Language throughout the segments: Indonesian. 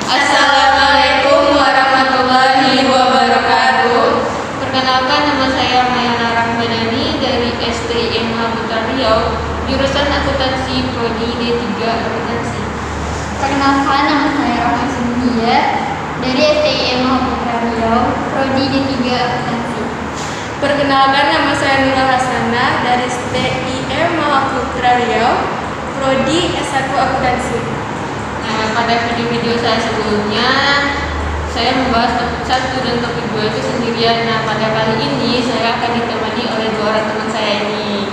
Assalamualaikum warahmatullahi wabarakatuh. Perkenalkan, nama saya Mayana Rahmadani dari STIM Mahaputra Riau, jurusan akuntansi prodi D3 akuntansi. Perkenalkan, nama saya Rahma Sunia dari STIM Mahaputra Riau, prodi D3 akuntansi. Perkenalkan, nama saya Nurul Hasanah dari STIM Mahaputra Riau, prodi S1 akuntansi. Nah, pada video-video saya sebelumnya, saya membahas topik 1 dan topik 2 itu sendirian. Nah, pada kali ini saya akan ditemani oleh 2 orang teman saya ini.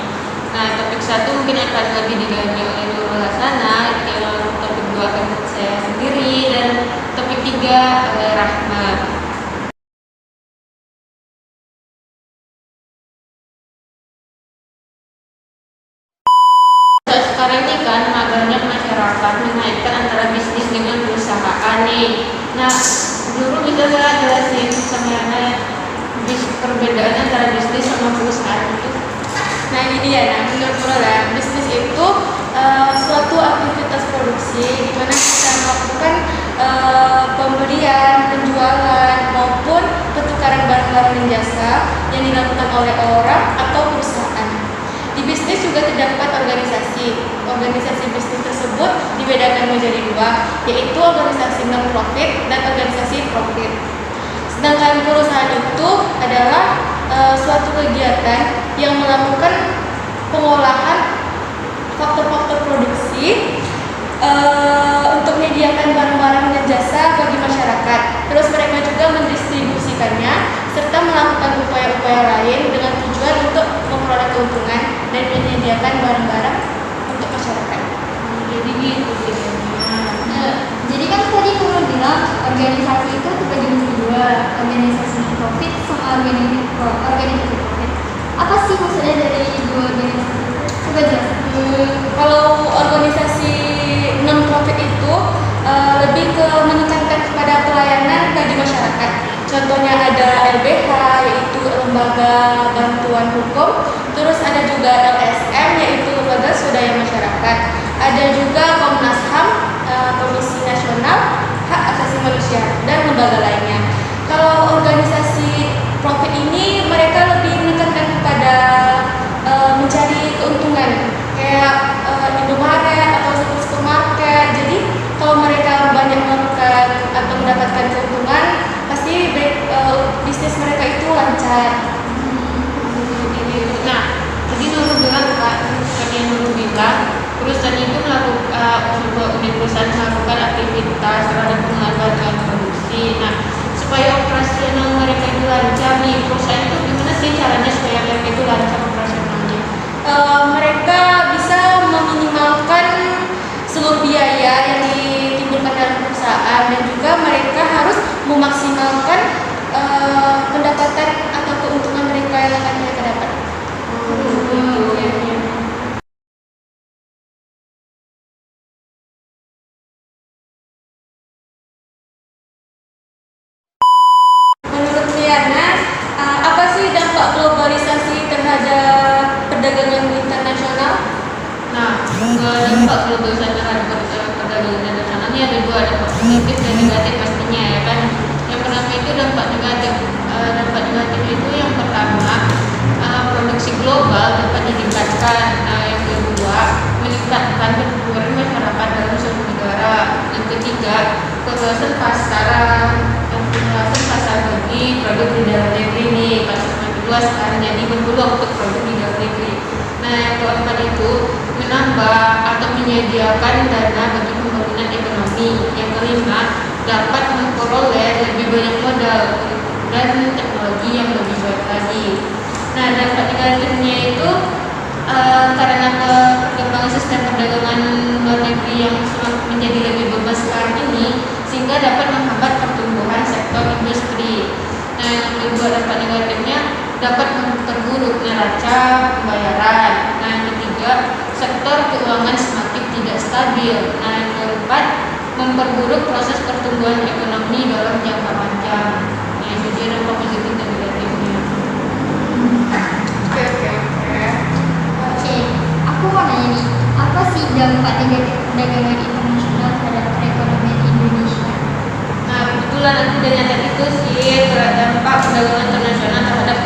Nah, topik 1 mungkin akan lebih diganti oleh Nurul Hasanah, yang topik 2 akan saya sendiri, dan topik 3 oleh Rahma. Sekarang ini kan banyak masyarakat mengaitkan antara bisnis dengan perusahaan nih. Nah, Nurul bisa nggak jelasin sama Yana perbedaan antara bisnis sama perusahaan itu? Nah, ini dia. Nah, menurut Nurul ya, bisnis itu suatu aktivitas produksi di mana kita melakukan pembelian, penjualan maupun pertukaran barang-barang dan jasa yang dilakukan oleh orang atau perusahaan. Di bisnis juga terdapat organisasi. Organisasi bisnis tersebut dibedakan menjadi 2, yaitu organisasi non-profit dan organisasi profit. Sedangkan perusahaan itu adalah suatu kegiatan yang melakukan pengolahan faktor-faktor produksi untuk menyediakan barang-barang dan jasa bagi masyarakat. Terus mereka juga mendistribusikannya serta melakukan upaya-upaya lain dengan tujuan untuk memperoleh keuntungan dan menyediakan barang-barang untuk masyarakat. Jadi gitu bedanya. Jadi kan tadi Nurul bilang organisasi itu terbagi menjadi 2, organisasi non-profit sama organisasi profit. Apa sih maksudnya dari 2 organisasi itu? Coba jelaskan. Kalau organisasi non-profit itu lebih ke menekankan kepada pelayanan bagi masyarakat. Contohnya ada LBH, yaitu Lembaga Bantuan Hukum. Terus ada juga LSM, yaitu Lembaga Swadaya Masyarakat. Ada juga Komnas HAM, Komisi Nasional Hak Asasi Manusia, dan lembaga lainnya. Kalau organisasi profit ini mereka lebih menekankan kepada mencari keuntungan, kayak Indomaret atau supermarket. Jadi kalau mereka banyak melakukan atau mendapatkan keuntungan, pasti bisnis mereka itu lancar. Nah, tadi Nurul bilang perusahaan itu melakukan sebuah unit perusahaan melakukan aktivitas terhadap pengembangan produksi. Nah, supaya operasional mereka itu lancar nih, perusahaan itu gimana sih caranya supaya mereka itu lancar operasionalnya? Mereka bisa meminimalkan seluruh biaya yang ditimbulkan dalam perusahaan, dan juga mereka harus memaksimalkan pendapatan atau keuntungan mereka yang akan mereka dapat. Menurut Liana, apa sih dampak globalisasi terhadap perdagangan internasional? Nah, dampak globalisasi terhadap perdagangan internasional ini ada 2, dampak positif dan negatif pastinya ya kan. Yang pertama itu dampak negatif. Dampak negatif itu yang pertama, produksi global dapat ditingkatkan. Nah, yang kedua, meningkatkan keterbukaan masyarakat dalam suatu negara. Yang ketiga, keluasan pasaran bagi produk di dalam negeri nih pasti semakin luas kan, jadi berpeluang untuk produk di dalam negeri. Nah, yang keempat itu menambah atau menyediakan dana bagi pembangunan ekonomi. Yang kelima, dapat memperoleh lebih banyak modal dan teknologi yang lebih baik lagi. Nah, dampak negatifnya itu karena perkembangan sistem perdagangan luar negeri yang semakin menjadi lebih bebas sekarang ini, sehingga dapat menghambat pertumbuhan sektor industri. Nah, yang kedua dampak negatifnya dapat memperburuk neraca pembayaran. Nah, yang ketiga, sektor keuangan semakin tidak stabil. Nah, yang keempat, memperburuk proses pertumbuhan ekonomi dalam jangka panjang. Nah, itu dia dampak positif dan negatifnya. Oke, aku mau nanya nih, apa sih dampak negatif perdagangan internasional terhadap perekonomian Indonesia? kesimpulan aku dari nyata itu sih dampak perdagangan internasional terhadap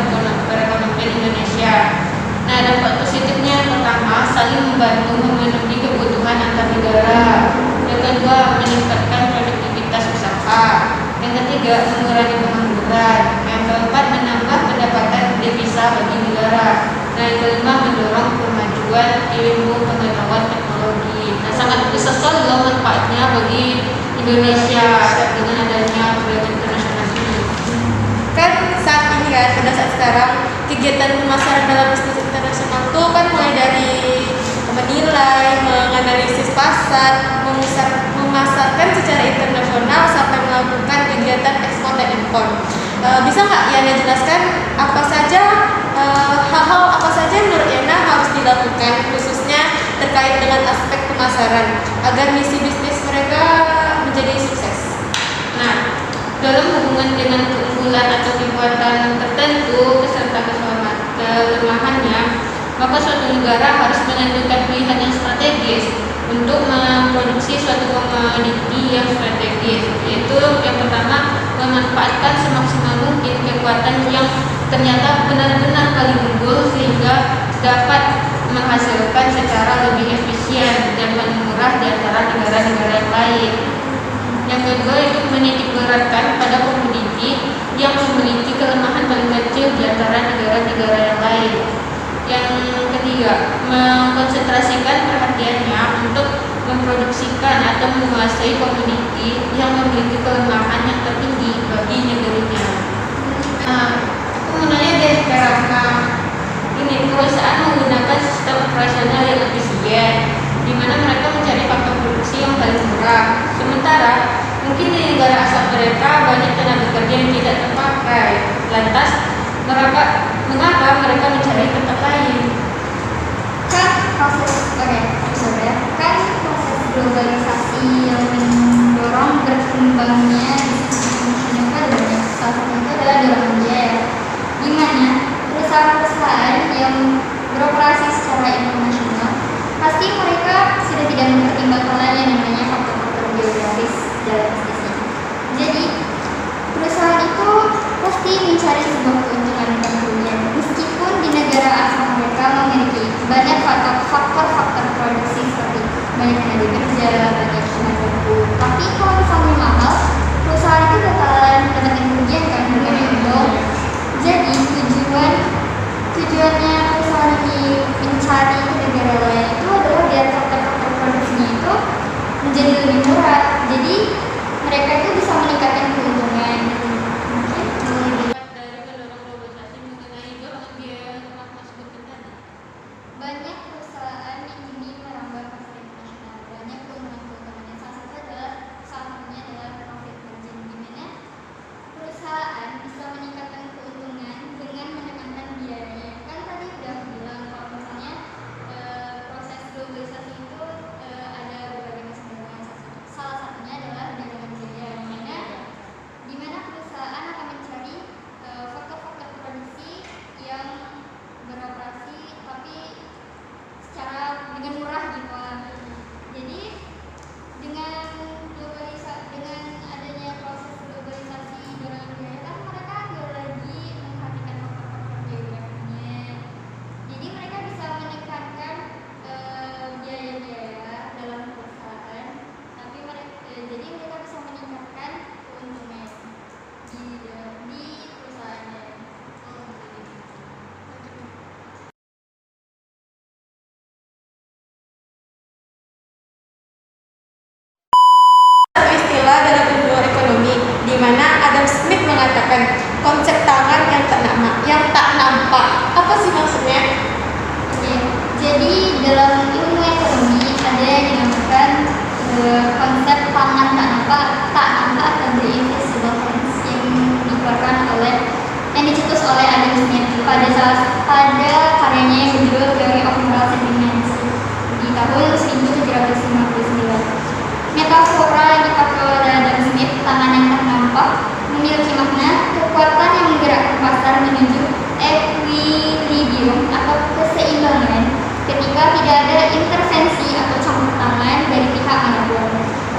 perekonomian Indonesia. Nah, dampak positifnya yang pertama, saling membantu memenuhi kebutuhan antar negara. Yang kedua, meningkatkan produktivitas usaha. Yang ketiga, mengurangi pengangguran. Yang keempat, menambah pendapatan devisa bagi negara. Nah, yang kelima, mendorong kemajuan ilmu pengetahuan teknologi. Nah, sangat besar sekali loh manfaatnya bagi Indonesia dengan adanya perdagangan internasional ini. Kan saat ini kan pada saat sekarang kegiatan pemasaran dalam bisnis internasional itu kan mulai dari menilai, menganalisis pasar, memasarkan secara internasional sampai melakukan kegiatan ekspor dan impor. Bisa nggak Yana jelaskan apa saja hal-hal apa saja menurut Yana harus dilakukan khususnya terkait dengan aspek pemasaran agar misi bisnis mereka menjadi sukses? Nah, dalam hubungan dengan keunggulan atau kekuatan tertentu beserta kelemahannya, maka suatu negara harus menentukan pilihan yang strategis untuk memproduksi suatu komoditi yang strategis, yaitu yang pertama, memanfaatkan semaksimal mungkin kekuatan yang ternyata benar-benar paling unggul sehingga dapat menghasilkan secara lebih efisien dan paling murah di antara negara-negara yang lain. Yang kedua itu menitik beratkan pada komoditi yang memiliki kelemahan paling kecil di antara negara-negara yang lain. Yang ketiga, mengkonsentrasikan perhatiannya untuk memproduksikan atau menguasai komoditi yang memiliki kelemahan yang tertinggi bagi negerinya. Nah, aku mau nanya deh karena ini perusahaan menggunakan sistem operasional yang efisien, di mana mereka mencari faktor produksi yang paling murah. Sementara mungkin di negara asal mereka banyak tenaga kerja yang tidak terpakai. Lantas mengapa mereka mencari tempat lain? Kan proses globalisasi yang mendorong berkembangnya bisnis Indonesia banyak. Salah satunya adalah dorongan biaya, di mana perusahaan-perusahaan yang beroperasi secara internasional pasti mereka sudah tidak mempertimbangkan yang namanya faktor-faktor geografis dalam bisnisnya. Jadi perusahaan itu pasti mencari sebuah keuntungan tentunya, meskipun di negara asal mereka memiliki banyak faktor-faktor produksi seperti banyak tenaga kerja, banyak bahan baku. Tapi kalau misalnya mahal, perusahaan itu bakalan dapat kerugian kan, harganya dong. Jadi tujuannya perusahaan ini mencari ke negara lain itu adalah biar faktor-faktor produksinya itu menjadi lebih murah. Jadi mereka itu bisa meningkatkan keuntungan. Dari mendorong globalisasi mengenai dorongan biaya telah disebutkan tadi. Banyak perusahaan yang ingin merambah pasar internasional. Banyak keuntungan-keuntungannya. Salah satunya adalah profit margin, di mana perusahaan bisa meningkatkan keuntungan dengan menekankan biayanya. Kan tadi udah bilang kalau misalnya proses globalisasi itu ada berbagai macam dorongan. Salah satunya adalah dorongan biaya, di mana perusahaan akan mencari faktor-faktor produksi yang beroperasi tapi secara dengan murah gitu lah. Jadi dengan adanya proses globalisasi dorongan biaya kan mereka nggak lagi memperhatikan faktor-faktor geografinya. Jadi mereka bisa menekankan biaya-biaya dalam perusahaan, tapi jadi mereka bisa meningkatkan keuntungan di perusahaannya. Satu istilah dalam dunia ekonomi di mana Adam Smith mengatakan konsep tangan yang tak nampak. Apa sih maksudnya? Oke, jadi dalam ilmu ekonomi ada yang dinamakan konsep tangan tak nampak atau the invisible hands yang dicetus oleh Adam Smith pada karyanya yang berjudul Theory of Moral Sentiments di tahun 1759. Metafora yang dipakai oleh Adam Smith, tangan yang tak nampak, memiliki makna kekuatan yang menggerakkan pasar menuju equilibrium atau keseimbangan ketika tidak ada intervensi atau campur tangan dari pihak manapun.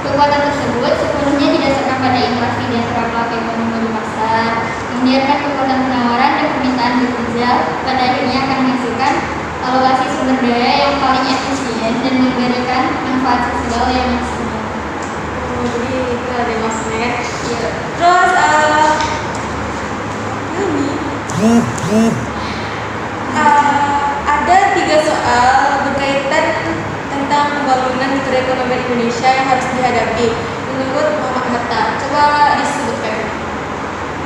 Kekuatan tersebut sepenuhnya didasarkan pada interaksi dan membaca segala yang maksimal. Jadi itu ada maksudnya kan. Iya. Terus ada 3 soal berkaitan tentang pembangunan perekonomian Indonesia yang harus dihadapi menurut Muhammad Hatta. Coba disebutkan.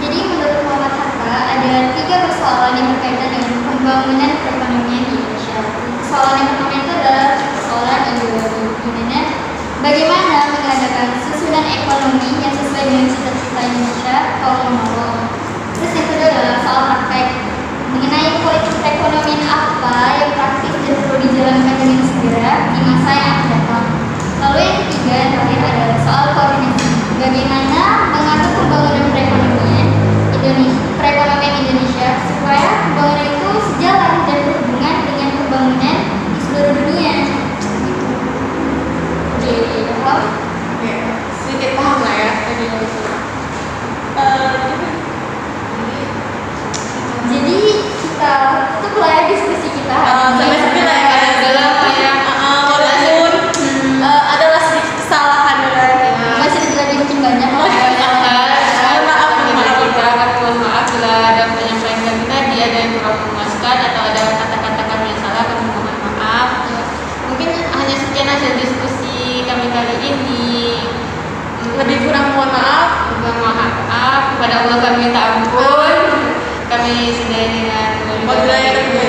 Jadi menurut Muhammad Hatta ada 3 persoalan yang berkaitan dengan pembangunan perekonomian di Indonesia. Persoalan yang pertama itu adalah persoalan ideologi, di mana bagaimana mengadakan susunan ekonomi yang sesuai dengan cita-cita Indonesia kaum menolong. Terus yang kedua adalah soal praktek mengenai politik perekonomian apa yang praktis dan perlu dijalankan dengan segera di masa yang akan datang. Lalu yang ketiga dan terakhir adalah soal koordinasi. Bagaimana mengatur pembangunan perekonomian Indonesia supaya pembangunan itu sejalan dan berhubungan dengan pembangunan di seluruh dunia. Jadi, paham? Ya, sedikit paham lah ya. Jadi kita tutup lah ya diskusi kita Sampai sini lah ya. Adalah kayak Walaupun adalah sedikit kesalahan kan. masih lagi mungkin banyak lah. Bila ada penyampaian kami tadi ada yang kurang memuaskan atau ada kata-kata kami yang salah, kami mohon maaf. Mungkin hanya sekian aja diskusi kami kali ini. Lebih kurang mohon maaf. Kepada Allah kami minta ampun. Kami sudah dengan Wabillahi taufiq